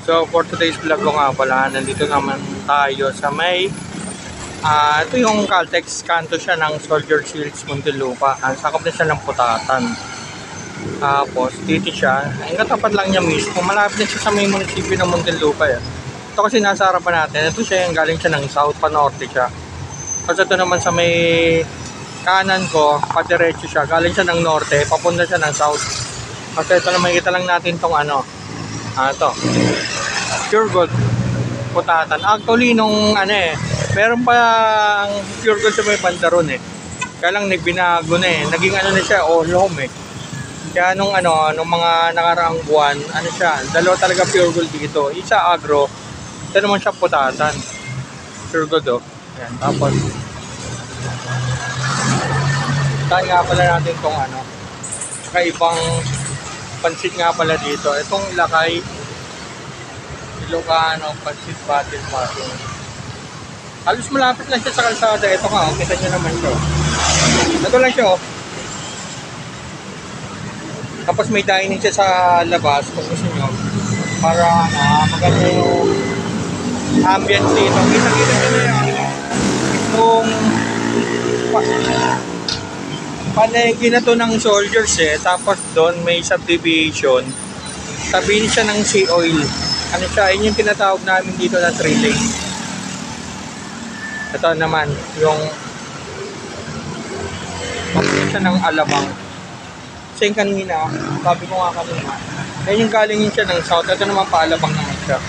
So for today's vlog ko nga pala, nandito naman tayo sa may ito yung Caltex, kanto siya ng Soldier Shields, Muntinlupa. Sakop na siya ng Putatan. Tapos dito siya, ang katapat lang niya mismo, malapit na siya sa may munisipyo ng Muntinlupa. Ito kasi nasa harapan natin, ito siya yung galing siya ng South, pa-Norte siya. Kasi ito naman sa may kanan ko, pa-diretso siya, galing siya ng Norte, papunta siya ng South. Kasi ito naman, kita lang natin itong ito, Pure Gold Putatan. Actually nung meron pa ang Pure Gold sa may banda ron kaya lang nagbinago na naging na siya all home kaya nung mga nakaraang buwan siya, dalawa talaga Pure Gold dito, isa agro, ito naman siya Putatan Pure Gold ayan. Tapos tayo nga pala natin itong saka ibang pansit nga pala dito, itong Lakay Ilocano Pansit Battle Paso. Halos malapit lang siya sa kalsada. Ito nga, kita nyo naman ito. Ito lang siya Tapos may dining siya sa labas kung gusto nyo, para maganda yung ambience dito. Kita nyo na yung palengke na to ng soldiers tapos doon may subdivision, sabihin siya ng Sea Oil. Siya, yun yung tinatawag namin dito na 3 lane. Ito naman yung papunta siya ng Alabang. Kasi yung kanina, sabi ko nga kanina, yan yung galing siya ng South. Ito naman pa Alabang naman siya.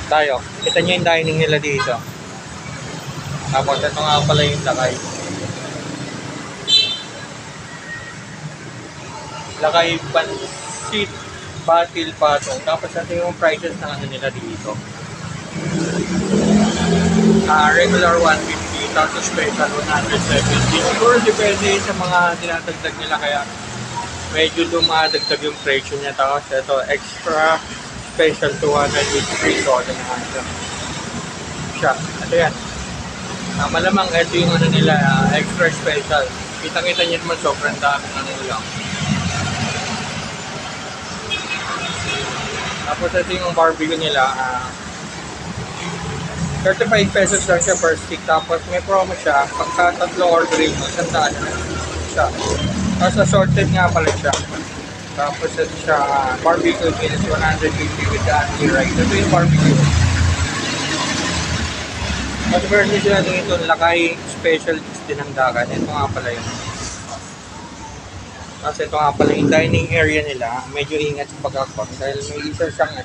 Tayo, kita nyo yung dining nila dito. Tapos ito nga pala yung Lakay. Lakay Pansit Battle Patong. Tapos natin yung prices na nila dito. Regular 150, tapos special 170. Siguro depende sa mga dinadagdag nila, kaya medyo dumadagdag yung presyo niya. Tapos ito, extra special 283 dollars na siya. Ito yan. Malamang ito yung nila, extra special. Kitang-kita niyo naman sobrang dami nila. Tapos ito yung barbecue nila, 35 pesos lang siya per stick. Tapos may promo siya, pagka tatlong ordering mo, 100 siya. Tapos assorted nga pala siya. Tapos ito siya, barbecue meals, 150 with the anti-rice. Ito yung barbecue. Tapos version sila ito, Lakay special din ng dagat. Ito nga pala yun. Kasi ito nga pala yung dining area nila, medyo ingat sa pag-akot dahil may isa siyang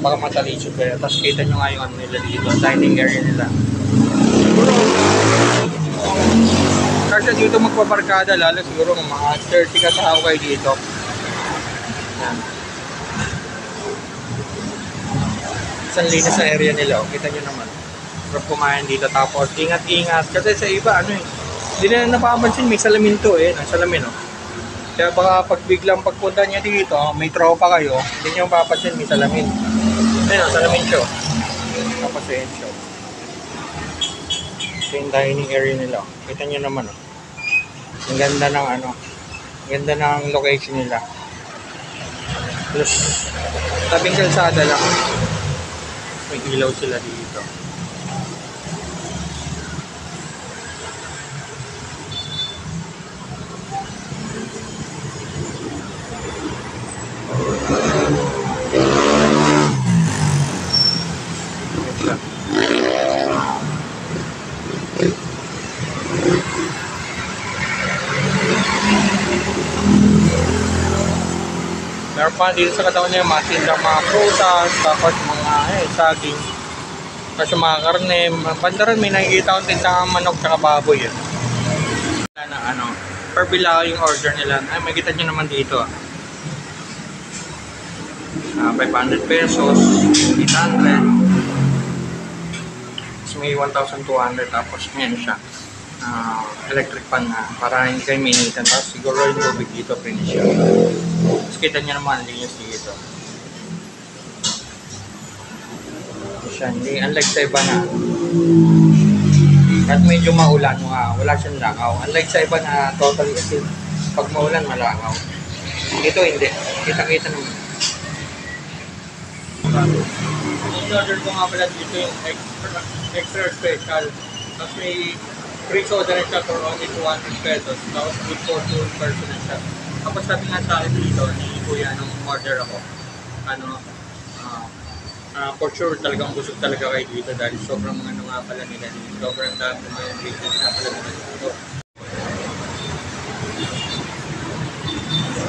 baka matalisod kayo. Tapos kita nyo nga yung nila dito, dining area nila. Kasi dito magpaparkada, lalo siguro mga 30 katao kayo dito. Yan. Isang linis sa area nila, kita nyo naman. Sarap kumain dito, tapos ingat-ingat. Kasi sa iba, hindi na napapansin, may salamin to ang salamin Kaya baka pag biglang pagpunta niya dito, may tropa kayo, hindi niyo mapapansin, may salamin. Ayun, salamin siya. Tapos ayun siya. Ito yung dining area nila. Kita niyo naman ang ganda ng ang ganda ng location nila. Plus, tabing kalsada lang. May ilaw sila dito. Meron pa dito sa katawan niya mga tindang mga prutas, tapos mga saging, tapos mga karne. Banda rin may nakikita akong tindang manok at baboy na per bila yung order nila. Ay, makikita nyo naman dito 500 pesos, 800, tapos may 1,200, tapos ngayon siya electric pan na para hindi kayo mainitan. Tapos siguro yung tubig dito finish siya. Tapos kita nyo naman linis dito siya, hindi unlike sa iba na at medyo maulan wala siyang langaw. Unlike sa iba na totally kasi pag maulan malangaw, ito hindi, kita naman. Ang order ko nga pala dito yung extra special. Tapos may free soda rin siya for only 200 pesos. Tapos good for 2 person na siya. Tapos sabi nga sa akin dito, ni Kuya, nung order ako, for sure talagang busog talaga kayo dito dahil sobrang ano nga pala nila dito. Sobrang dami mga ingredients nga pala nila dito.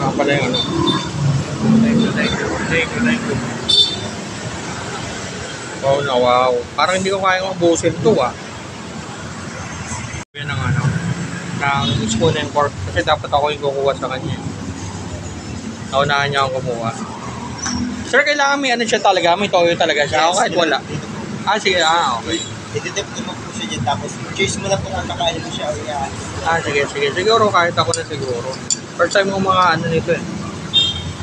Pala yung ano. Thank you. Wow na wow. Parang hindi ko kaya mabusin to Yan ang ano. Ng spoon and fork. Kasi dapat ako yung kukuha sa kanya. Naunahan niya akong kumuha. Sir, kailangan may ano siya talaga. May toyo talaga siya. Ako kahit wala. Sige. Okay. I-detect mo po siya dyan. Tapos choose mo na po kung kakain mo siya o yan. Sige. Siguro kahit ako na siguro. First time ko mga ano nito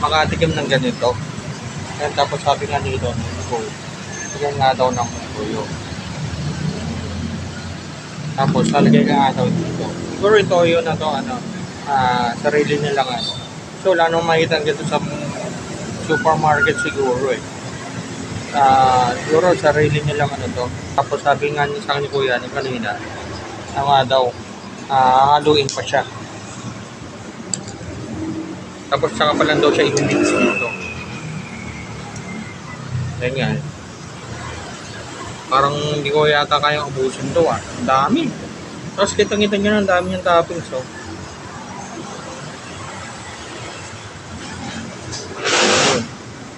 makatikim ng ganito. And tapos sabi nga dito, bigyan nga daw ng toyo. Tapos lalagay nga daw dito. Siguro yung toyo na to, sarili nilang ano. So, wala nang makita dito sa supermarket siguro siguro sarili nilang ano to. Tapos sabi nga niya sa akin ni Kuya kanina, daw, haluin pa siya. Tapos saka pa lang daw siya i-mix dito. Ayan nga. Parang hindi ko yata kayang ubusin to Ang dami. Tapos kitang-kita nyo ang dami yung toppings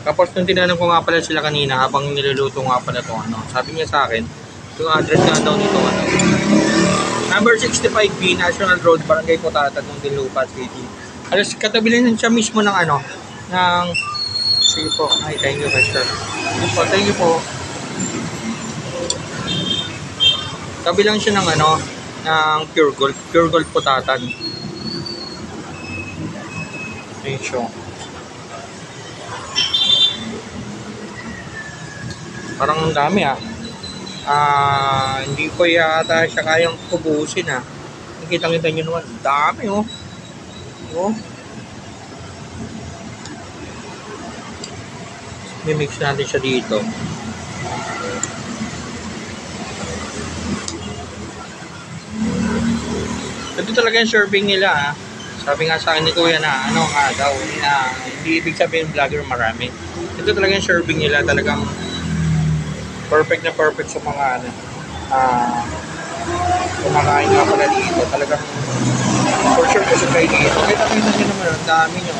Tapos nung tinanong ko nga pala sila kanina habang niluluto nga pala to sabi niya sa akin, yung address nga daw nito number 65B National Road, Barangay Cotatag, Muntinlupa City. Alas katabi lang siya mismo ng ng sige po. Ay, thank you, Master. Thank you po. Tabi lang siya ng ng Pure Gold Putatan. Medyo. Parang ang dami hindi ko yata siya kayang ubusin Nakita-kita nyo naman. Dami mix natin siya dito. Ito talaga yung serving nila Sabi nga sa akin ni Kuya na daw hindi ibig sabihin vlogger marami. Ito talaga yung serving nila, talagang perfect na perfect sa mga kumakain nga pala dito. Talagang for sure kasi kayo dito. Kita-kita nyo naman ang dami nyo.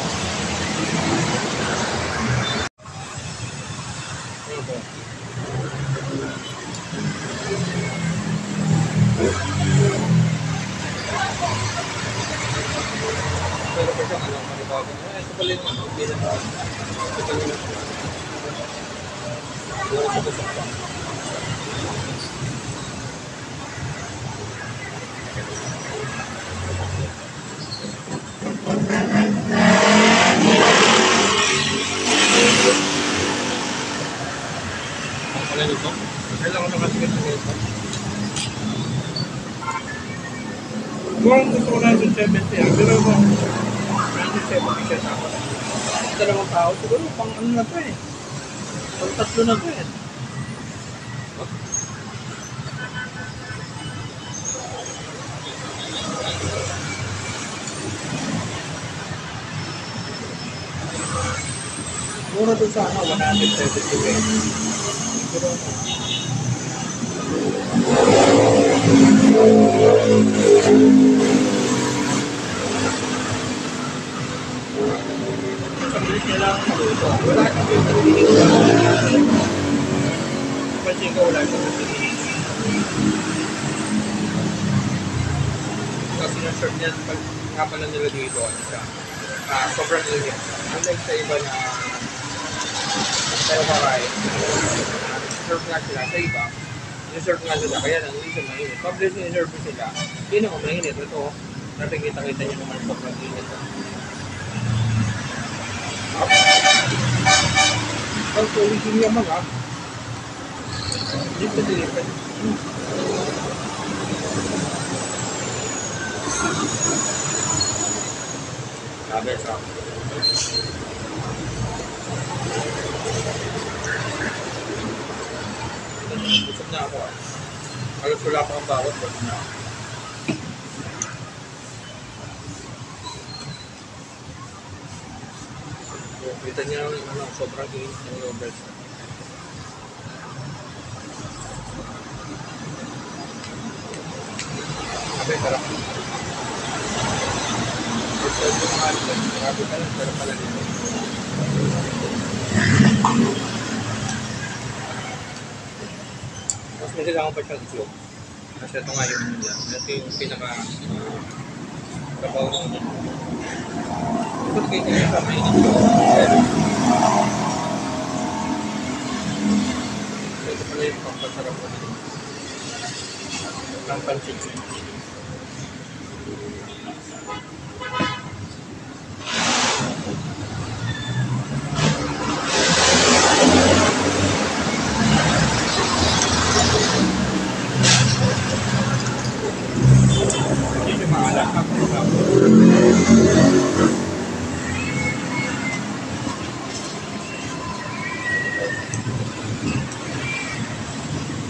Pero pa siyang manibago. Ito pala yung hindi na ito yung pala nito. Kailangan ko nakasigat na nito. Kung gusto ko na 70 pero kung 70 siya tapos dalawang tao, siguro pang na to pang tatlo na to mura to sa 170 pesos. Pero kailangan maluto. Wala kang pinag-inig sa kasi ikaw wala kang pinag-inig. Kasi na-serve niya nga pala nila dito sobrang init. Unlike sa iba na pero kakain serve nga sila sa iba serve nga sila kaya lang hindi siya mainit. Pag-bless serve sila hindi naman mainit. Ito nakikita-kita nyo naman sobrang init. Ang tuligin niya mga dito. Sabi sa na ako. Halos wala pa ang bawat. Busog na ako. So, kita niyo yung ano, sobrang init ng noodles. Sabi, sarap. Ito yung mga alin. Grabe ka lang, sarap pala dito. Mas may kailangan pa siyang islog. Kasi ito nga yung nila. Ito yung pinaka trabaho ng nila. Ito kayo niya sa mainit ko. Ito pala yung pampasarap ko nito. Ang pancit. Hindi maalat ako.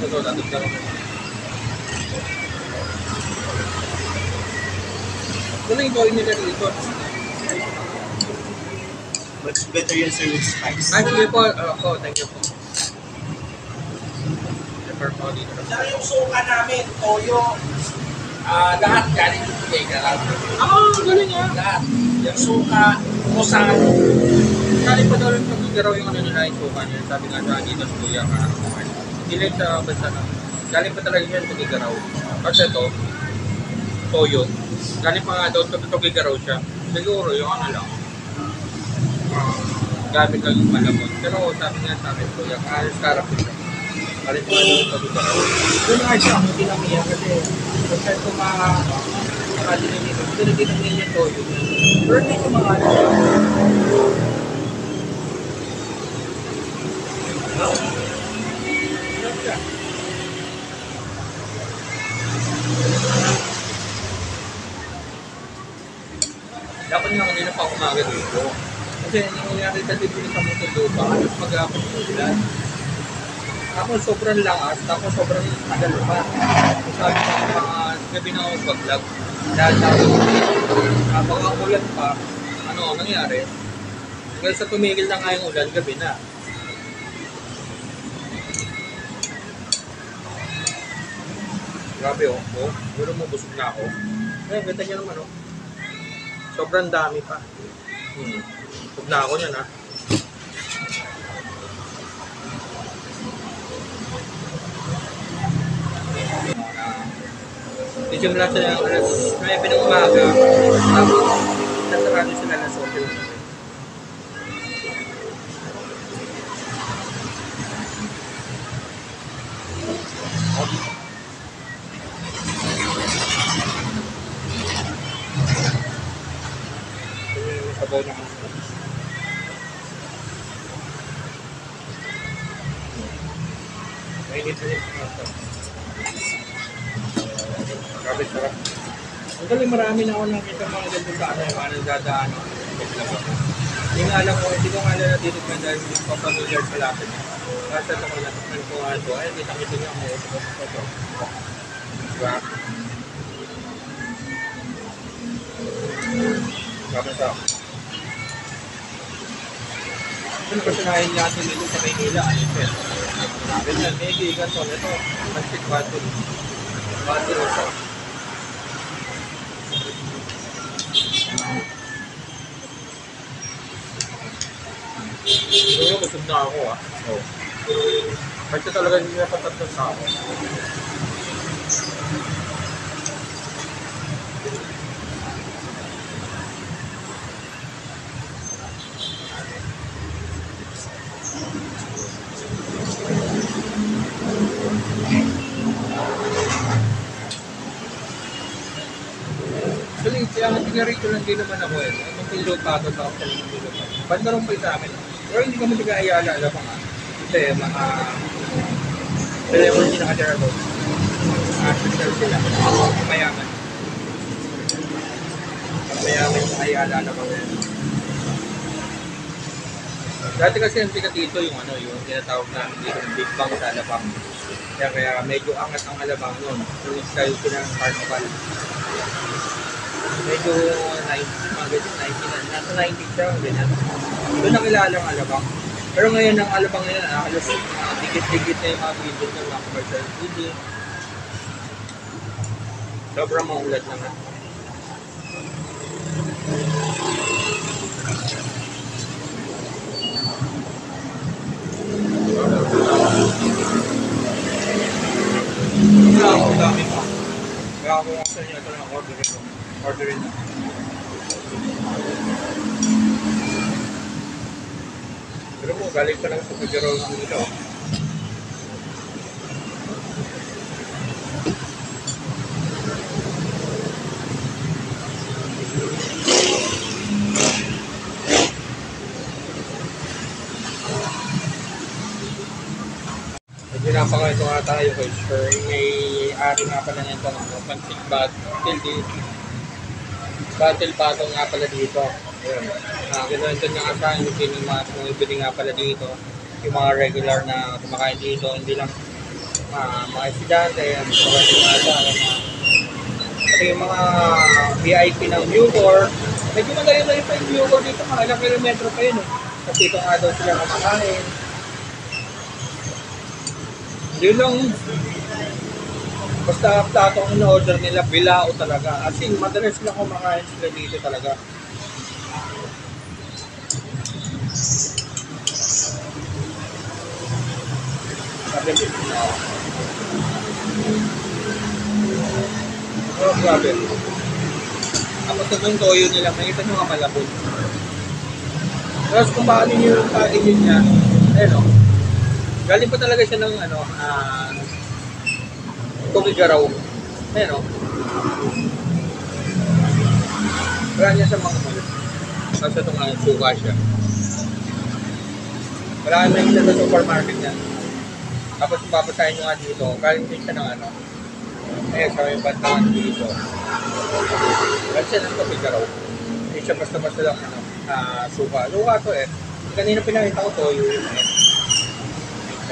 Ito, dapat ka naman. Ito na yung gawin nila dito. Much better yun sir with spice. Ay, sige po. Thank you po. Pepper po dito. Saka yung suka namin, toyo, lahat galing yung Tugigaw. Galing nga. Lahat. Yung suka, rosado. Galing pa daw lang Tugigaw yung ano nila, yung suka niya. Sabi nga sa dito sa kuya ka. Hindi lang sa bansa na. Galing pa talaga yan Tugigaw. Kasi ito, toyo. Galing pa nga daw sa Tugigaw siya. Siguro yung ano lang. Gamit lang yung malabot. Pero sabi nga sa akin, kuya, sarap siya. Galing pa nga daw sa Tugigaw. Doon nga siya, hindi namin yan kasi kasi kung makakalimutan nito, ito na din yung toyo. Pero hindi ko Dapat nga kanina pa ako umaga dito. Kasi yung nangyari dati dito sa Muntinlupa, halos mag-apon yung ulan. Tapos sobrang lakas, tapos sobrang tagal pa. Sabi ko mga gabi na ako mag-vlog. Dahil habang ang ulan pa, ano ang nangyari? Dahil sa tumigil na nga yung ulan, gabi na. Grabe oh. Siguro mo busog na ako. Ganda niya naman oh. Sobrang dami pa. Busog na ako niyan ha. Nagsimula sila ng alas 9 ng umaga. Tapos nasarado sila ng social. Sabaw na ako. Mainit na ito. Grabe sarap. Ang galing marami na ako nakita mga ganito sa ano yung mga nagdadaan. Hindi nga alam ko, hindi ko nga alam na dito ka dahil hindi ko familiar sa lapit. Kasi ito ko natakpan ko nga ito. Ay, kita-kita niya ako. Ito. Diba? Grabe sarap. Ito na kasanahin natin dito sa Maynila. Ano ito? Ganyan, may ikan to. Ito, plastic bottle. Bottle ito. Siguro busog na ako ah. Oo. Kasi talaga hindi na patatlo sa ako. Actually, kaya nag-rito lang din naman ako eh. Ang pilotato sa ako sa pilotato. Banda rin pa sa amin. Pero hindi kami nag-aayala, alam mo nga. Kasi mga celebrity na katira doon. Mga social sila. Mayaman. Mayaman yung ayala na kami. Dati kasi ang sikat dito yung ano, yung tinatawag namin dito, Big Bang sa Alabang. Kaya medyo angat ang alabang nun. Yung style ko ng carnival. Medyo 90, mga ganyan, 90 na. Nasa 90 siya, ganyan. Doon nakilala ang alabang. Pero ngayon ang alabang ngayon, halos dikit-dikit na yung mga building ng mga commercial building. Sobrang maulad na nga. Wala akong dami pa. Kaya ako sa inyo ito lang orderin ko. Orderin na. Pero po, galing pa lang sa Figueroa ng ito. Ginapanga ito nga tayo kay Sir. May ari nga pala nito ng Pansig Battle Battle nga pala dito. Ayun. Ginawin nga nga sa yung bumibili nga pala dito. Yung mga regular na kumakain dito. Hindi lang mga estudyante. Pati yung mga VIP ng Newport. Medyo madali-dali pa yung Newport dito. Mga ilang kilometro pa yun. Kasi ito nga daw sila kumakain. Yun lang, basta plato ang in-order nila, bilao talaga. As in, madalas sila kumakain sila dito talaga. Sabi dito na. Oh, grabe. Tapos yung toyo nila, makita nyo nga malabot. Tapos kung paano yung packaging niya, ayun o. Galing pa talaga siya ng Tugigaraw. Ayan o. Wala niya sa mga mall. Tapos ito nga, suka siya. Wala na yung sa supermarket niya. Tapos papasahin nyo nga dito, galing din siya ng sa may bantangan dito. Galing siya ng Tugigaraw. Hindi siya basta-basta lang suka. Suka to Kanina pinakita ko to, yung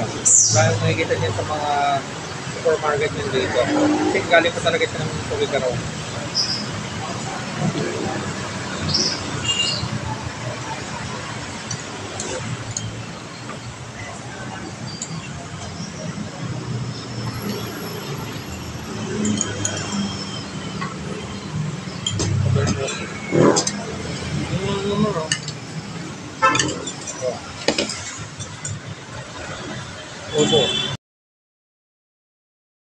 kaya makikita niya sa mga supermarket yun dito. Kasi galing pa talaga siya ng Tugigaraw. Yung numero. Opo.